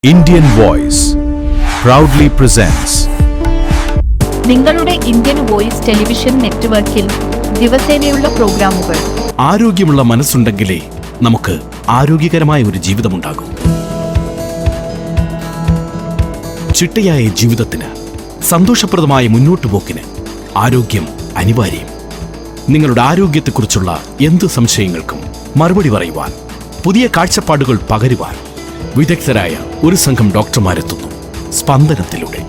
Indian Voice proudly presents നിങ്ങളുടെ Indian voice television നെറ്റ്വർക്കിൽ ദിവസേനയുള്ള പ്രോഗ്രാമുകൾ. ആരോഗ്യമുള്ള മനസ്സുണ്ടെങ്കിലേ നമുക്ക് ആരോഗ്യകരമായ ഒരു ജീവിതമുണ്ടാകൂ. ചിട്ടയായ ജീവിതത്തിന്, സന്തോഷപ്രദമായ മുന്നോട്ടുപോക്കിന് ആരോഗ്യം അനിവാര്യം. നിങ്ങളുടെ ആരോഗ്യത്തെക്കുറിച്ചുള്ള എന്ത് സംശയങ്ങൾക്കും മറുപടി പറയുവാൻ, പുതിയ കാഴ്ചപ്പാടുകൾ പകരുവാൻ വിദഗ്ധരായ ഒരു സംഘം ഡോക്ടർമാരെത്തുന്നു. സ്പന്ദനത്തിലൂടെ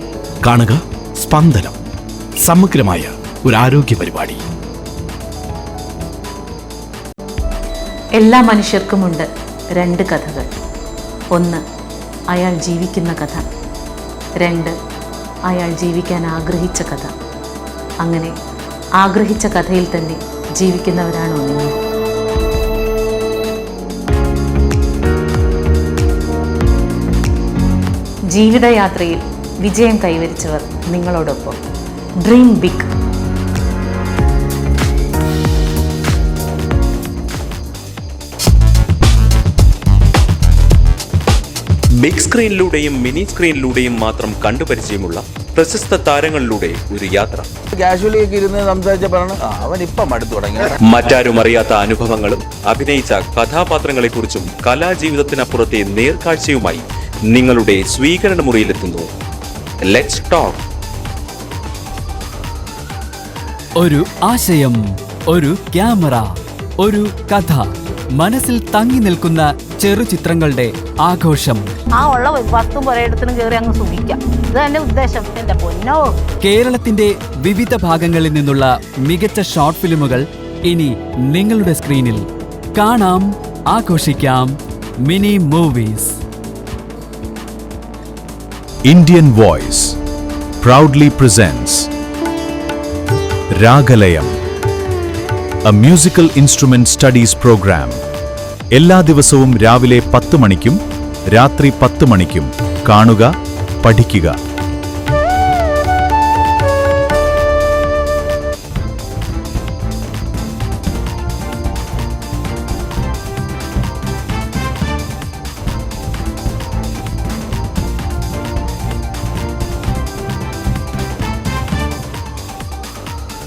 കാണുക സ്പന്ദനം, സമഗ്രമായ ഒരു ആരോഗ്യ പരിപാടി. എല്ലാ മനുഷ്യർക്കുമുണ്ട് രണ്ട് കഥകൾ. ഒന്ന്, അയാൾ ജീവിക്കുന്ന കഥ. രണ്ട്, അയാൾ ജീവിക്കാൻ ആഗ്രഹിച്ച കഥ. അങ്ങനെ ആഗ്രഹിച്ച കഥയിൽ തന്നെ ജീവിക്കുന്നവരാണോ നിങ്ങൾ? ജീവിതയാത്രയിൽ വിജയം കൈവരിച്ചവർ നിങ്ങളോടൊപ്പം. Dream big. ബിഗ് സ്ക്രീനിലൂടെയും മിനി സ്ക്രീനിലൂടെയും മാത്രം കണ്ടുപരിചയമുള്ള പ്രശസ്ത താരങ്ങളിലൂടെ ഒരു യാത്ര. മറ്റാരും അറിയാത്ത അനുഭവങ്ങളും അഭിനയിച്ച കഥാപാത്രങ്ങളെക്കുറിച്ചും കലാജീവിതത്തിനപ്പുറത്തെ നേർക്കാഴ്ചയുമായി നിങ്ങളുടെ സ്വീകരണ മുറിയിലെത്തുന്നു ലെറ്റ്സ് ടോക്ക്. ഒരു ആശയം, ഒരു ക്യാമറ, ഒരു കഥ, മനസ്സിൽ തങ്ങി നിൽക്കുന്ന ചെറുചിത്രങ്ങളുടെ ആഘോഷം. കേരളത്തിന്റെ വിവിധ ഭാഗങ്ങളിൽ നിന്നുള്ള മികച്ച ഷോർട്ട് ഫിലിമുകൾ ഇനി നിങ്ങളുടെ സ്ക്രീനിൽ കാണാം, ആഘോഷിക്കാം. Mini movies. Indian Voice proudly presents Ragalayam, a musical instrument studies program. എല്ലാ ദിവസവും രാവിലെ 10 മണിക്കും രാത്രി 10 മണിക്കും കാണുക, പഠിക്കുക.